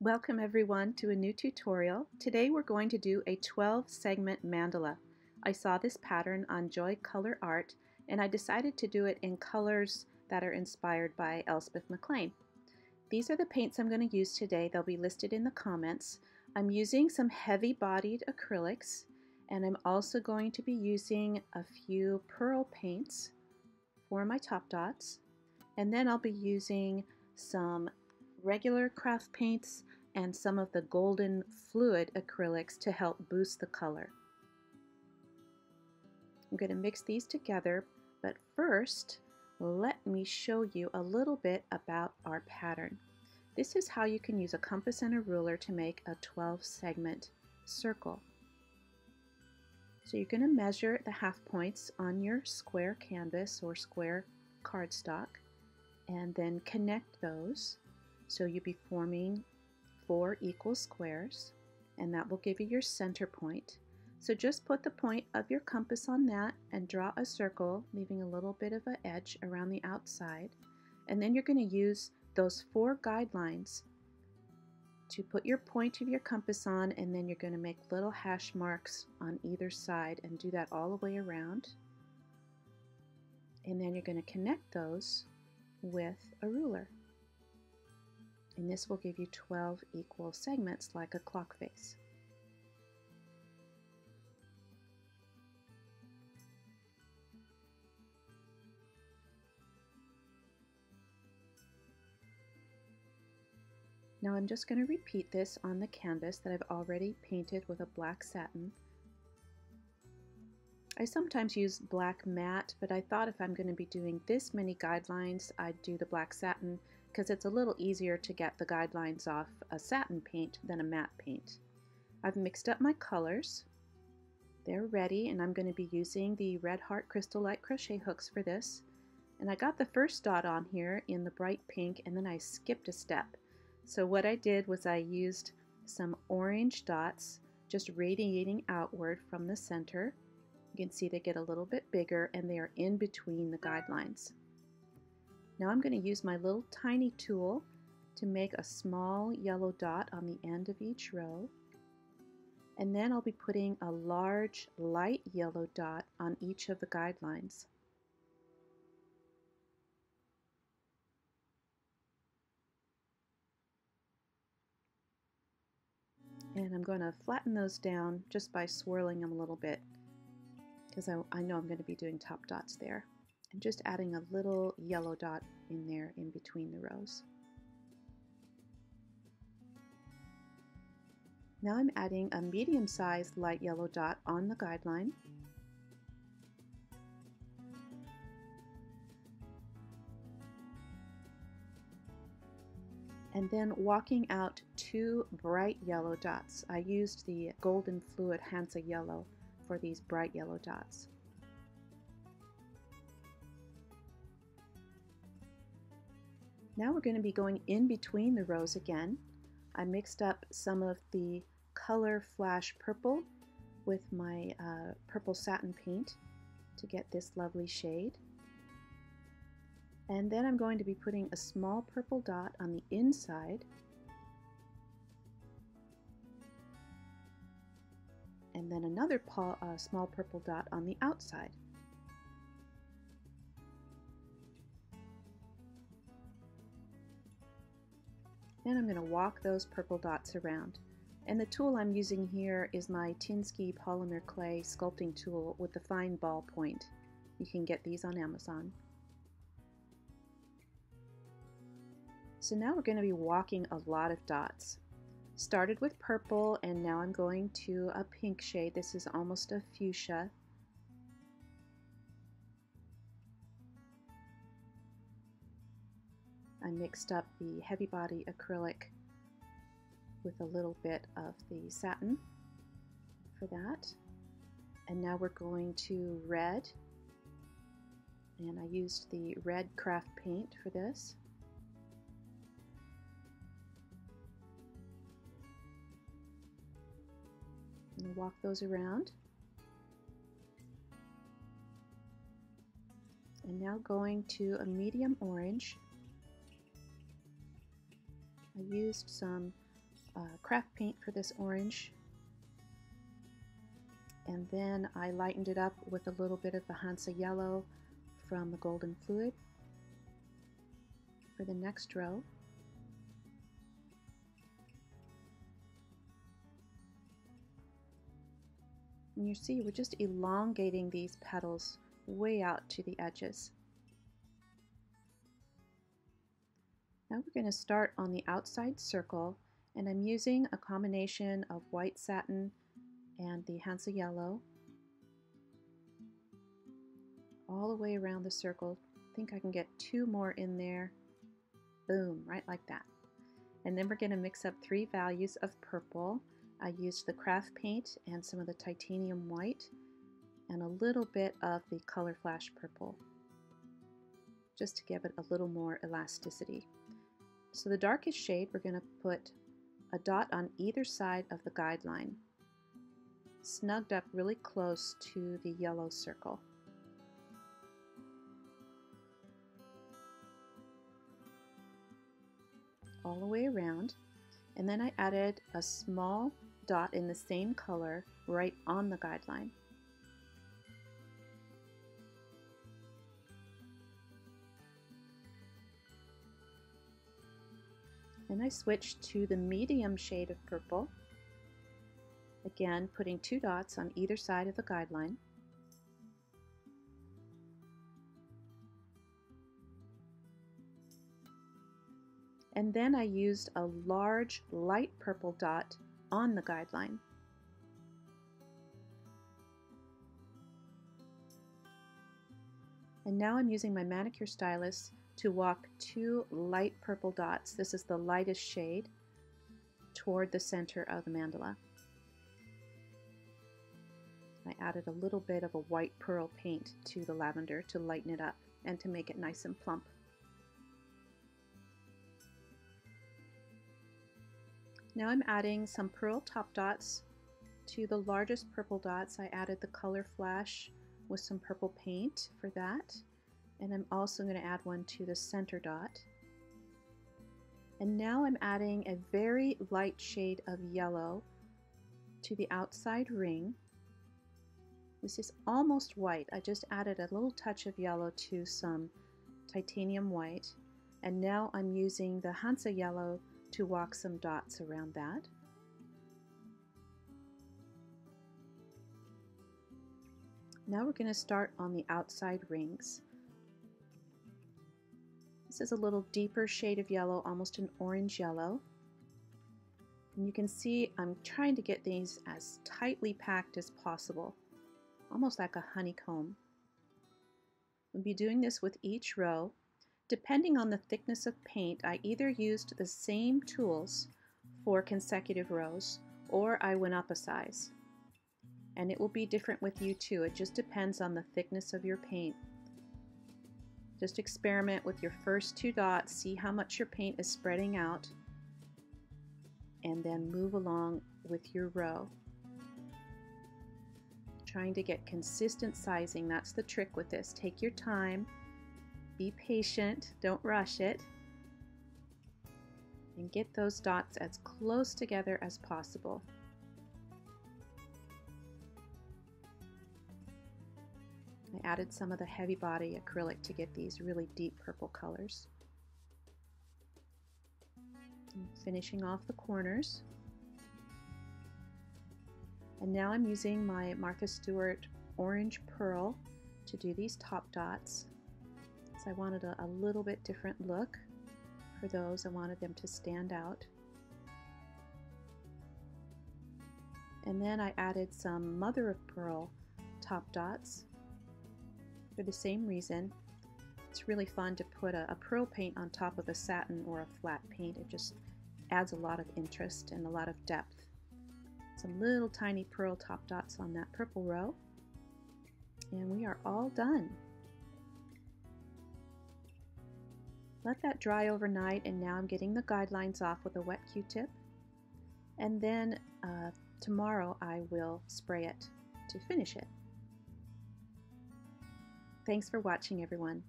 Welcome everyone to a new tutorial. Today we're going to do a 12 segment mandala. I saw this pattern on Joycolor art and I decided to do it in colors that are inspired by Elsbeth McClean. These are the paints I'm going to use today. They'll be listed in the comments. I'm using some heavy bodied acrylics and I'm also going to be using a few pearl paints for my top dots, and then I'll be using some regular craft paints and some of the golden fluid acrylics to help boost the color. I'm going to mix these together, but first let me show you a little bit about our pattern. This is how you can use a compass and a ruler to make a 12 segment circle. So you're going to measure the half points on your square canvas or square cardstock and then connect those. So you'll be forming 4 equal squares, and that will give you your center point. So just put the point of your compass on that and draw a circle, leaving a little bit of an edge around the outside. And then you're going to use those 4 guidelines to put your point of your compass on, and then you're going to make little hash marks on either side and do that all the way around. And then you're going to connect those with a ruler. And this will give you 12 equal segments like a clock face. Now I'm just going to repeat this on the canvas that I've already painted with a black satin. I sometimes use black matte, but I thought if I'm going to be doing this many guidelines, I'd do the black satin because it's a little easier to get the guidelines off a satin paint than a matte paint. I've mixed up my colors. They're ready, and I'm going to be using the Red Heart Crystal Light crochet hooks for this. And I got the first dot on here in the bright pink, and then I skipped a step. So what I did was I used some orange dots just radiating outward from the center. You can see they get a little bit bigger and they are in between the guidelines. Now I'm going to use my little tiny tool to make a small yellow dot on the end of each row. And then I'll be putting a large light yellow dot on each of the guidelines. And I'm going to flatten those down just by swirling them a little bit because I know I'm going to be doing top dots there. And just adding a little yellow dot in there in between the rows. Now I'm adding a medium-sized light yellow dot on the guideline. And then walking out 2 bright yellow dots. I used the golden fluid Hansa yellow for these bright yellow dots. Now we're going to be going in between the rows again. I mixed up some of the color flash purple with my purple satin paint to get this lovely shade. And then I'm going to be putting a small purple dot on the inside and then another small purple dot on the outside. Then I'm going to walk those purple dots around. And the tool I'm using here is my Tinsky polymer clay sculpting tool with the fine ball point. You can get these on Amazon. So now we're going to be walking a lot of dots. Started with purple and now I'm going to a pink shade. This is almost a fuchsia. I mixed up the heavy body acrylic with a little bit of the satin for that. And now we're going to red. And I used the red craft paint for this. And walk those around. And now going to a medium orange. I used some craft paint for this orange. And then I lightened it up with a little bit of the Hansa yellow from the golden fluid for the next row. And you see we're just elongating these petals way out to the edges. Now we're going to start on the outside circle, and I'm using a combination of white satin and the Hansa yellow all the way around the circle. I think I can get 2 more in there. Boom, right like that. And then we're going to mix up 3 values of purple. I used the craft paint and some of the titanium white and a little bit of the Color Flash purple, just to give it a little more elasticity. So the darkest shade, we're going to put a dot on either side of the guideline, snugged up really close to the yellow circle. All the way around, and then I added a small dot in the same color right on the guideline. Then I switched to the medium shade of purple, again putting 2 dots on either side of the guideline. And then I used a large light purple dot on the guideline. And now I'm using my manicure stylus to walk 2 light purple dots. This is the lightest shade toward the center of the mandala. I added a little bit of a white pearl paint to the lavender to lighten it up and to make it nice and plump. Now I'm adding some pearl top dots to the largest purple dots. I added the Color Flash with some purple paint for that. And I'm also going to add one to the center dot. And now I'm adding a very light shade of yellow to the outside ring. This is almost white. I just added a little touch of yellow to some titanium white. And now I'm using the Hansa yellow to walk some dots around that. Now we're going to start on the outside rings. This is a little deeper shade of yellow, almost an orange yellow. And you can see I'm trying to get these as tightly packed as possible, almost like a honeycomb. We'll be doing this with each row. Depending on the thickness of paint, I either used the same tools for consecutive rows or I went up a size. And it will be different with you too. It just depends on the thickness of your paint. Just experiment with your first 2 dots, see how much your paint is spreading out, and then move along with your row. Trying to get consistent sizing, that's the trick with this. Take your time. Be patient, don't rush it, and get those dots as close together as possible. I added some of the heavy body acrylic to get these really deep purple colors. I'm finishing off the corners. And now I'm using my Martha Stewart orange pearl to do these top dots. I wanted a little bit different look for those. I wanted them to stand out. And then I added some mother of pearl top dots for the same reason. It's really fun to put a pearl paint on top of a satin or a flat paint. It just adds a lot of interest and a lot of depth. Some little tiny pearl top dots on that purple row. And we are all done. Let that dry overnight, and now I'm getting the guidelines off with a wet Q-tip. And then tomorrow I will spray it to finish it. Thanks for watching, everyone.